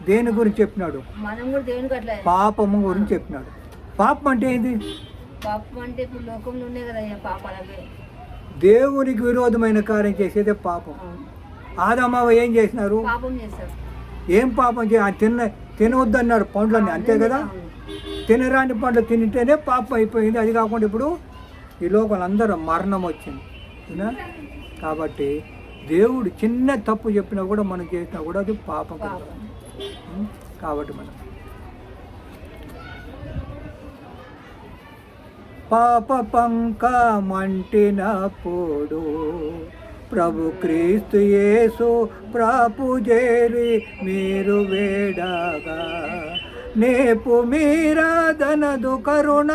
దేని గురించి చెప్పినాడు? పాపము గురించి చెప్పినాడు. పాపం అంటే ఏంది? పాపం అంటే ఇప్పుడు లోకంలో ఉన్నాయి కదా పాపాలే. దేవునికి విరోధమైన కార్యం చేసేదే పాపం. ఆదామవ్వ ఏం చేసినారు? పాపం చేస్తారు. ఏం పాపం తినవద్దన్నారు పండ్లని, అంతే కదా. తినరాని పండ్లు తింటేనే పాపం అయిపోయింది. అది కాకుండా ఇప్పుడు ఈ లోకంలో అందరూ మరణం వచ్చింది. కాబట్టి దేవుడు చిన్న తప్పు చెప్పినా కూడా మనం చేసినా కూడా అది పాపం కదా. కాబట్టి మనం పాప పంకమంటినప్పుడు ప్రభు క్రీస్తు యేసు ప్రాపు చేరి మీరు వేడగా నేపు మీరాదనదు కరుణ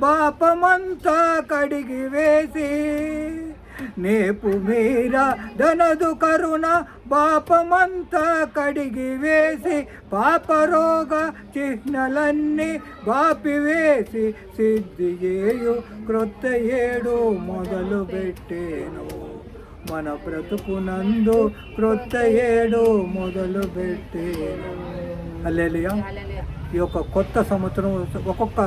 పాపమంతా కడిగి వేసి నేపు మీరా ధనదు కరుణ పాపమంతా కడిగి వేసి పాపరోగ చిహ్నలన్నీ బాపివేసి సిద్ధి చేయు క్రొత్త ఏడు మొదలు పెట్టేను మన బ్రతుకునందు క్రొత్త ఏడు మొదలు పెట్టేను. హల్లెలూయా. ఈ యొక్క కొత్త సంవత్సరం ఒక్కొక్క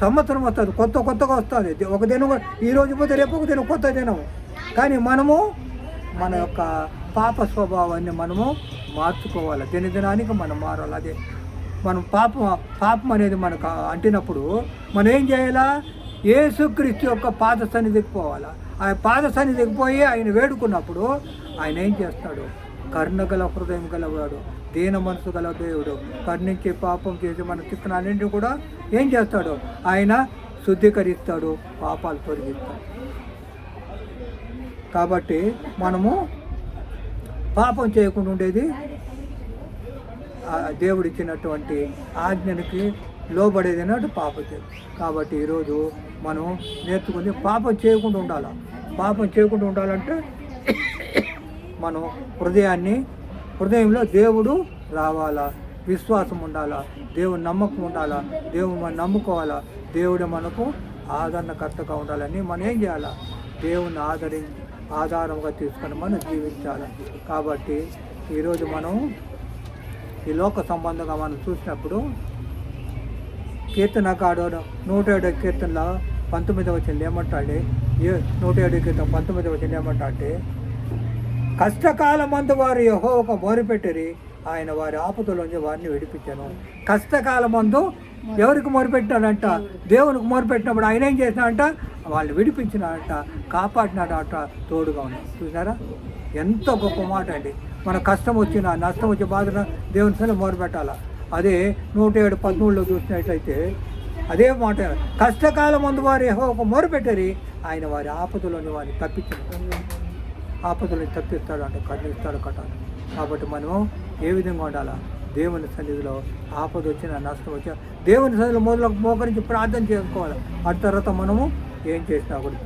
సంవత్సరం వస్తుంది, కొత్తగా వస్తుంది. ఒక దినం ఈరోజు పోతే రేపు ఒక దినం కొత్త దినం. కానీ మనము మన యొక్క పాప స్వభావాన్ని మనము మార్చుకోవాలి. దినదినానికి మనం మారాలి. అదే మనం పాపం అనేది మనకు అంటినప్పుడు మనం ఏం చేయాలా? యేసుక్రీస్తు యొక్క పాద సన్నిధికి పోవాలా. ఆ పాద సన్నిధికి పోయి ఆయన వేడుకున్నప్పుడు ఆయన ఏం చేస్తాడు? కరుణగల హృదయం గలవాడు, దీన మనసు గల దేవుడు, కరుణించి పాపం చేసి మన చిక్కునన్నింటినీ కూడా ఏం చేస్తాడు? ఆయన శుద్ధీకరిస్తాడు, పాపాలు తొలగిస్తాడు. కాబట్టి మనము పాపం చేయకుండా ఉండేది దేవుడిచ్చినటువంటి ఆజ్ఞనికి లోబడేది అన్నట్టు పాపం చేయదు. కాబట్టి ఈరోజు మనం నేర్చుకుంది పాపం చేయకుండా ఉండాలి. పాపం చేయకుండా ఉండాలంటే మనం హృదయంలో దేవుడు రావాలా, విశ్వాసం ఉండాలా, దేవుని నమ్మకం ఉండాలా, దేవుని మనం నమ్ముకోవాలా, దేవుడు మనకు ఆదరణకర్తగా ఉండాలని మనం ఏం చేయాలా? దేవుని ఆధారంగా తీసుకొని మనం జీవించాలి. కాబట్టి ఈరోజు మనం ఈ లోక సంబంధంగా మనం చూసినప్పుడు కీర్తనకాడు 107 కీర్తనలో 19వ వచనంలో ఏమంటాడే? 107 కీర్తన 19వ వచనంలో ఏమంటాడే? కష్టకాలమందు వారు యెహోవాకు మొరపెట్టిరి, ఆయన వారి ఆపదలోంచి వారిని విడిపించాను. కష్టకాలమందు ఎవరికి మొరపెట్టినాడంట? దేవునికి మొరపెట్టినప్పుడు ఆయన ఏం చేసినాడంట? వాళ్ళని విడిపించినాడంట, కాపాడినాడంట, తోడుగా ఉన్నాడు. చూసారా ఎంత గొప్ప మాట అండి. మన కష్టం వచ్చినా నష్టం వచ్చే బాధన దేవుని సరే మొరపెట్టాలా. అదే 107:13 చూసినట్లయితే అదే మాట, కష్టకాలమందు వారు యెహోవాకు మొరపెట్టిరి, ఆయన వారి ఆపదలోని వారిని తప్పించాడు. ఆపదలను తప్పిస్తాడు అంటే కరుణిస్తాడు కట్టాలి. కాబట్టి మనం ఏ విధంగా ఉండాలా? దేవుని సన్నిధిలో ఆపద వచ్చినా నష్టం వచ్చినా దేవుని సన్నిధిలో మొదలకు మోకరించి ప్రార్థన చేసుకోవాలి. ఆ తర్వాత మనము ఏం చేసినా కూడా.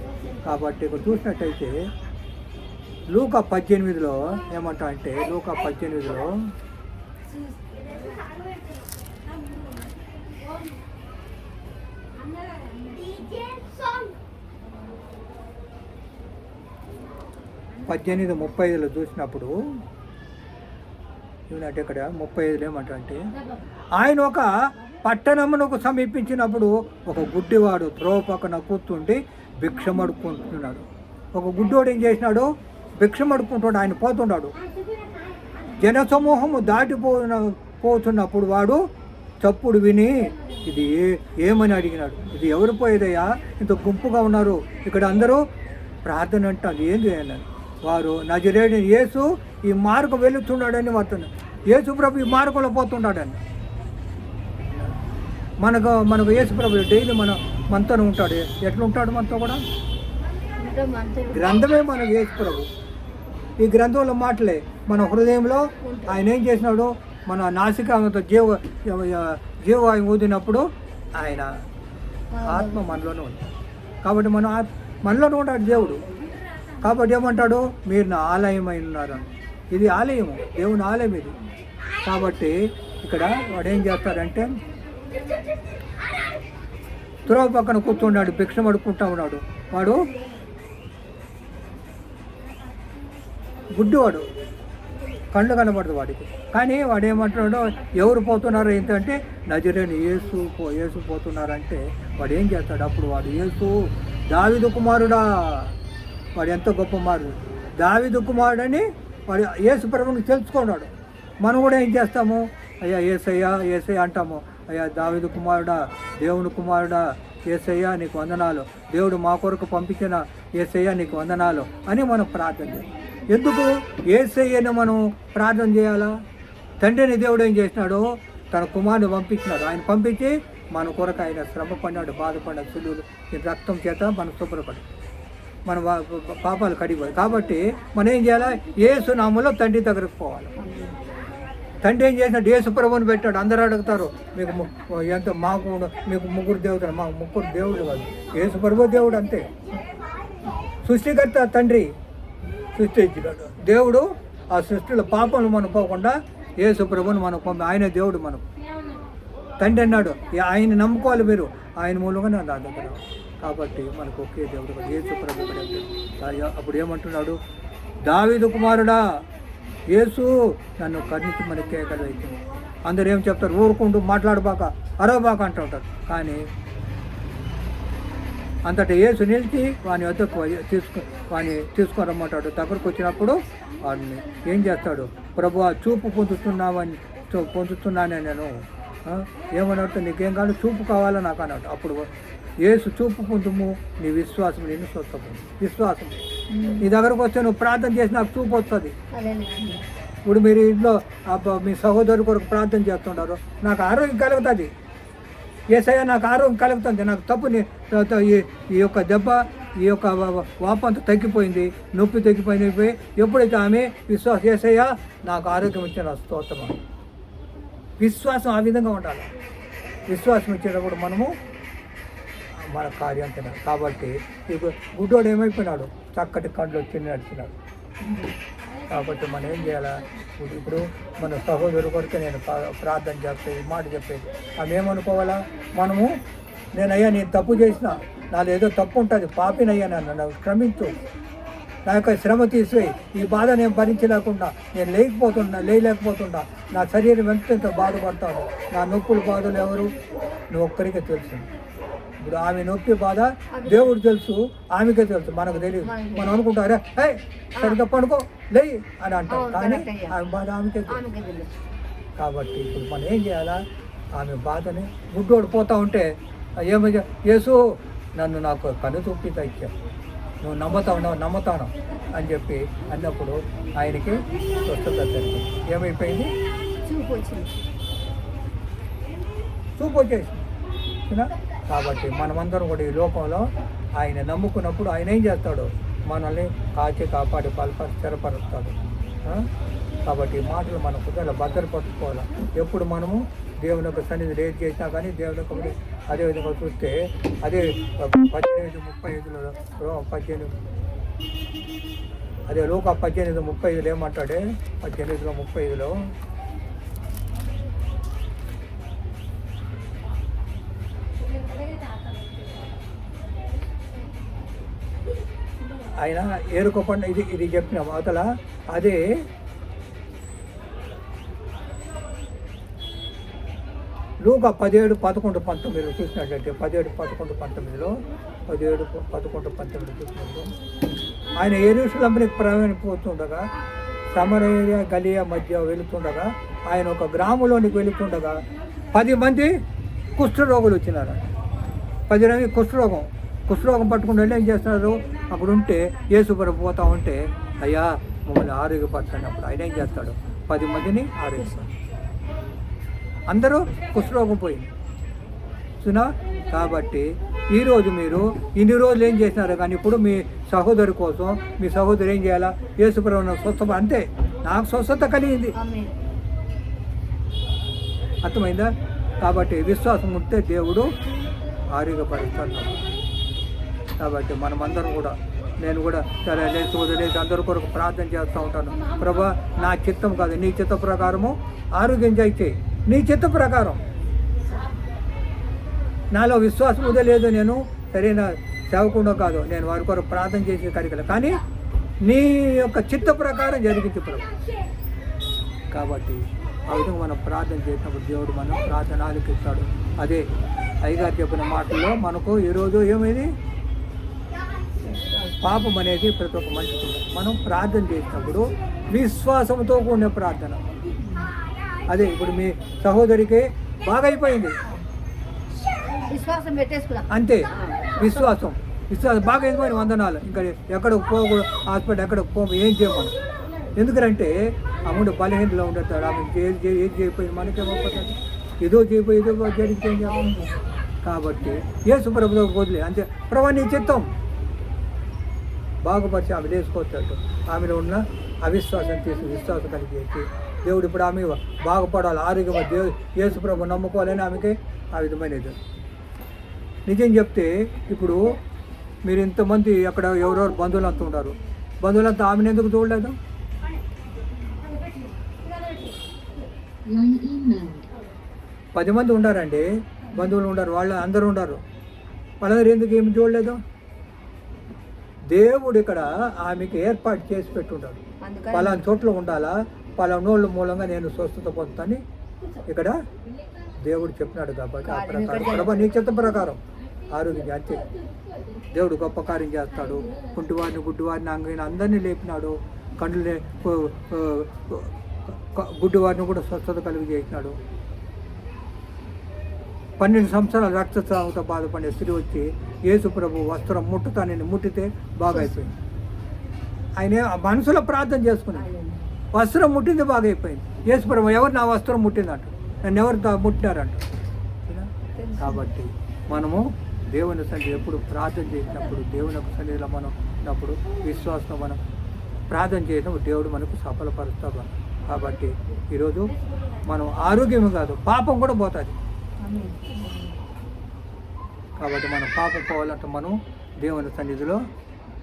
కాబట్టి ఇక్కడ చూసినట్టయితే లూకా 18లో ఏమంటా అంటే, లూకా 18లో పద్దెనిమిది 35లో చూసినప్పుడు ఏమంటే ఇక్కడ 35లో ఏమంటే, ఆయన ఒక పట్టణమునకు సమీపించినప్పుడు ఒక గుడ్డివాడు త్రోవ పక్కన కూర్చుండి భిక్షమడుకుంటున్నాడు. ఒక గుడ్డివాడు ఏం చేసినాడు? భిక్షమడుకుంటున్నాడు. ఆయన పోతున్నాడు. జనసమూహము పోతున్నప్పుడు వాడు చప్పుడు విని ఇది ఏమని అడిగినాడు. ఇది ఎవరు పోయేదయ్యా? ఇంత గుంపుగా ఉన్నారు, ఇక్కడ అందరూ ప్రార్థన అంటారు, ఏం చేయాలని. వారు నజరేయుడైన యేసు ఈ మార్గం వెళుతున్నాడని వాడుతున్నారు. యేసు ప్రభు ఈ మార్గంలో పోతున్నాడని. మనకు యేసు ప్రభు డైలీ మనతో ఉంటాడు. ఎట్లా ఉంటాడు మనతో కూడా? గ్రంథమే మనకు యేసు ప్రభు. ఈ గ్రంథంలో మాటలే మన హృదయంలో ఆయన ఏం చేసినాడు? మన నాసికాంతో జీవవాయువు ఊదినప్పుడు ఆయన ఆత్మ మనలోనే ఉంది. కాబట్టి మనలోనే ఉంటాడు దేవుడు. కాబట్టి ఏమంటాడు? మీరు నా ఆలయమై ఉన్నారు. ఇది ఆలయము, దేవుని ఆలయం ఇది. కాబట్టి ఇక్కడ వాడు ఏం చేస్తాడంటే, త్రోవ పక్కన కూర్చున్నాడు, భిక్షం అడుక్కుంటా ఉన్నాడు. వాడు గుడ్డివాడు. కళ్ళు కనబడదు వాడికి. కానీ వాడు ఏమంటున్నాడో, ఎవరు పోతున్నారో ఏంటంటే నజరేయుని యేసు పోతున్నారంటే వాడు ఏం చేస్తాడు? అప్పుడు వాడు యేసు దావీదు కుమారుడా, వాడు ఎంతో గొప్ప కుమారుడు, దావీదు కుమారుడని వాడు యేసు ప్రభువుని తెలుసుకున్నాడు. మనం కూడా ఏం చేస్తాము? అయ్యా యేసయ్య అంటాము. అయ్యా దావీదు కుమారుడా, దేవుని కుమారుడా, యేసయ్య నీకు వందనాలు, దేవుడు మా కొరకు పంపించిన యేసయ్య నీకు వందనాలు అని మనం ప్రార్థన చేయాలి. ఎందుకు యేసయ్యని మనం ప్రార్థన చేయాలా? తండ్రిని దేవుడు ఏం చేసినాడు? తన కుమారుని పంపించినాడు. ఆయన పంపించి మన కొరకు ఆయన శ్రమ పడినాడు, బాధపడ్డాడు, సులువులు ఈ రక్తం చేత మనం శుభ్రపడి మన పాపాలు కడిగిపోయి. కాబట్టి మనం ఏం చేయాలా? యేసు నామములో తండ్రి దగ్గరకు పోవాలి. తండ్రి ఏం చేసినాడు? యేసు ప్రభువుని పెట్టాడు. అందరూ అడుగుతారు, మీకు ముగ్గురు దేవుడు. మాకు ముగ్గురు దేవుడు కాదు, యేసు ప్రభు దేవుడు అంతే. సృష్టికర్త తండ్రి సృష్టించినాడు. దేవుడు ఆ సృష్టిలో పాపంలో మనం పోకుండా యేసు ప్రభువుని మనం ఆయన దేవుడు. మనం తండ్రి అన్నాడు, ఆయన నమ్ముకోవాలి మీరు, ఆయన మూలంగా నా దగ్గర. కాబట్టి మనకు ఒకే దేవుడు యేసు ప్రభు. అప్పుడు ఏమంటున్నాడు? దావీదు కుమారుడా యేసు నన్ను కరుణించి మనకి కేకలవుతుంది. అందరూ ఏం చెప్తారు? ఊరుకుంటూ మాట్లాడబాక, అరవబాక అంటూ ఉంటారు. కానీ అంతటా యేసు నిలిచి వాని వద్దకు వాని తీసుకొని రమ్మంటాడు. దగ్గరకు వచ్చినప్పుడు వాడిని ఏం చేస్తాడు? ప్రభువా చూపు పొందుతున్నానే నేను. ఏమన్నట్టు నీకేం కాదు, చూపు కావాలా నాకు అన్నట్టు. అప్పుడు యేసు చూపు పొందుము, నీ విశ్వాసం నిన్ను స్వస్థము. విశ్వాసం నీ దగ్గరకు వస్తే నువ్వు ప్రార్థన చేసి నాకు చూపు వస్తుంది. ఇప్పుడు మీరు ఇంట్లో మీ సహోదరు కొరకు ప్రార్థన చేస్తుంటారు, నాకు ఆరోగ్యం కలుగుతుంది. యేసయ్య నాకు ఆరోగ్యం కలుగుతుంది, నాకు తప్పుని ఈ యొక్క దెబ్బ, ఈ యొక్క వాపంతా తగ్గిపోయింది, నొప్పి తగ్గిపోయింది. ఎప్పుడైతే ఆమె విశ్వాసం, యేసయ్య నాకు ఆరోగ్యం ఇచ్చిన స్తోత్రం. విశ్వాసం ఆ విధంగా ఉండాలి. విశ్వాసం ఇచ్చేటప్పుడు మనము మన కార్యం తినాలి. కాబట్టి ఇప్పుడు గుడ్డోడు ఏమైపోయినాడు? చక్కటి కళ్ళు వచ్చి నడిచినాడు. కాబట్టి మనం ఏం చేయాలా? ఇప్పుడు మన సహోదరు కొరకు నేను ప్రార్థన చేసేది, మాట చెప్పేది, ఆమె ఏమనుకోవాలా? మనము నేనయ్యా నేను తప్పు చేసిన, నాలో ఏదో తప్పు ఉంటుంది, పాపినయ్యా నన్ను క్షమించు, నా యొక్క శ్రమ తీసివేయి, ఈ బాధ నేను భరించలేకుండా నేను లేయలేకపోతున్నా, నా శరీరం ఎంత బాధపడతాను, నా నొప్పులు బాధలు ఎవరు? నువ్వు ఒక్కరికే తెలుసు. ఇప్పుడు ఆమె నొప్పి బాధ దేవుడు తెలుసు, ఆమెకే తెలుసు, మనకు తెలియదు. మనం అనుకుంటారే సరిగ్గా పడుకో లేయి అని అంటాం, కానీ ఆమె బాధ ఆమెకే తెలుసు. కాబట్టి ఇప్పుడు మనం ఏం చేయాలా? ఆమె బాధని గుడ్డోడు పోతూ ఉంటే ఏమో యేసు నన్ను నాకు కను చూపి ఇచ్చావు, నువ్వు నమ్ముతాను అని చెప్పి అన్నప్పుడు ఆయనకి స్వస్థత జరిగింది. ఏమైపోయింది? చూపు వచ్చేసింది. కాబట్టి మనమందరం కూడా ఈ లోకంలో ఆయన నమ్ముకున్నప్పుడు ఆయన ఏం చేస్తాడు? మనల్ని కాపాడి స్థిరపరుస్తాడు. కాబట్టి ఈ మాటలు మన హృదయంలో భద్రపరుచుకోవాలి. ఎప్పుడు మనము దేవుని యొక్క సన్నిధి రేట్ చేసినా కానీ దేవుని యొక్క అదేవిధంగా చూస్తే అదే 18:35లో 18 అదే లోక 18:35 ఏమంటాడే? 18:35లో ఆయన ఏరుకోపండి ఇది చెప్పిన అవతల అదే లూకా 17:11-19 చూసినట్లయితే 17:11-19లో 17:11-19 చూసినట్టు ఆయన యెరూషలేముకి ప్రయాణిపోతుండగా సమరయ గలియా మధ్య వెళుతుండగా ఆయన ఒక గ్రామంలోనికి వెళుతుండగా 10 మంది కుష్ఠరోగులు వచ్చినారు. 10 మంది కుష్ఠరోగం పట్టుకుని వెళ్ళి ఏం చేస్తున్నారు? అక్కడ ఉంటే యేసు ప్రభు పోతా ఉంటే అయ్యా మమ్మల్ని ఆరోగ్యపరచండి. ఆయన ఏం చేస్తాడు? 10 మందిని ఆరోగ్యపరుస్తాడు. అందరూ కుష్ఠరోగం పోయింది చూనా. కాబట్టి ఈరోజు మీరు ఇన్ని రోజులు ఏం చేసినారు? కానీ ఇప్పుడు మీ సహోదరు కోసం మీ సహోదరు ఏం చేయాలా? యేసు ప్రభువును స్వస్థత, అంతే నాకు స్వస్థత కలిగింది. అర్థమైందా? కాబట్టి విశ్వాసం ఉంటే దేవుడు ఆరోగ్యపరుస్తాడు. కాబట్టి మనమందరం కూడా, నేను కూడా సరే వదిలేసి అందరి కొరకు ప్రార్థన చేస్తూ ఉంటాను. ప్రభా నా చిత్తం కాదు, నీ చిత్త ప్రకారము ఆరోగ్యం చేయి. నీ చిత్త ప్రకారం నాలో విశ్వాసం వదిలేదు, నేను సరైన సేవకుండా కాదు, నేను వారి కొరకు ప్రార్థన చేసే కార్యక్రమం, కానీ నీ యొక్క చిత్త ప్రకారం జరిగింది ప్రభు. కాబట్టి ఆ విధంగా మనం ప్రార్థన చేసినప్పుడు దేవుడు మనం ప్రార్థన ఆలకిస్తాడు. అదే అయ్యగారు చెప్పిన మాటల్లో మనకు ఈరోజు ఏమైంది, పాపం అనేది ప్రతి ఒక్క మనిషికి ఉంది. మనం ప్రార్థన చేసినప్పుడు విశ్వాసంతో కూడిన ప్రార్థన. అదే ఇప్పుడు మీ సహోదరికి బాగా అయిపోయింది విశ్వాసం పెట్టేసుకున్నాం అంతే, విశ్వాసం బాగా అయిపోయింది, వందనాలు. ఇంకా ఎక్కడికి పోకూడదు, హాస్పిటల్ ఎక్కడికి పో, ఏం చేయమని. ఎందుకంటే అమ్ముడు బలహీనలో ఉండతాడు. ఆమె ఏది చేయకపోయింది మనకేమవుతుంది, ఏదో చేయపోయి ఏదో జరిగిపోయింది. కాబట్టి యేసు ప్రభుతో వదిలే అంతే, ప్రభు నీ చిత్తం బాగుపరిచి ఆమె లేచుకోవచ్చు. ఆమెలో ఉన్న అవిశ్వాసం తీసి విశ్వాసం కలిగేసి దేవుడు ఇప్పుడు ఆమె బాగుపడాలి, ఆరోగ్యం యేసు ప్రభు నమ్ముకోవాలని ఆమెకి ఆ విధమైనది. నిజం చెప్తే ఇప్పుడు మీరు ఇంతమంది అక్కడ ఎవరెవరు బంధువులంతా ఉన్నారు, బంధువులంతా ఆమెను ఎందుకు చూడలేదు? 10 మంది ఉండారండి, బంధువులు ఉండారు, వాళ్ళు అందరూ ఉండారు, వాళ్ళందరూ ఎందుకు ఏమి చూడలేదు? దేవుడు ఇక్కడ ఆమెకి ఏర్పాటు చేసి పెట్టుంటాడు. పలానా చోట్ల ఉండాలా, పలానోళ్ళ మూలంగా నేను స్వస్థత పొందుతాని ఇక్కడ దేవుడు చెప్పినాడు. కాబట్టి ఆ ప్రకారం ప్రభా నీ చిత్త ప్రకారం ఆరోగ్యం అంతే. దేవుడు గొప్ప కార్యం చేస్తాడు. గుడ్డివారిని అంగైన అందరినీ లేపినాడు. కండ్లు గుడ్డివారిని కూడా స్వస్థత కలిగి చేసినాడు. 12 సంవత్సరాల రక్తస్రావంతో బాధపడే స్త్రీ వచ్చి యేసు ప్రభు వస్త్రం ముట్టుతానని ముట్టితే బాగా అయిపోయింది. ఆయన మనసులో ప్రార్థన చేసుకున్నాడు, వస్త్రం ముట్టింది బాగా అయిపోయింది. యేసు ప్రభు ఎవరు నా వస్త్రం ముట్టిందంట, నన్ను ఎవరు ముట్టినారంట. కాబట్టి మనము దేవుని సన్నిధి ఎప్పుడు ప్రార్థన చేసినప్పుడు, దేవుని యొక్క సన్నిధిలో మనం ఉన్నప్పుడు విశ్వాసంతో మనం ప్రార్థన చేసినప్పుడు దేవుడు మనకు సఫలపరుస్తాడు. కాబట్టి ఈరోజు మనం ఆరోగ్యం కాదు, పాపం కూడా పోతుంది. కాబట్టి మనం పాపం పోవాలంటే మనం దేవుని సన్నిధిలో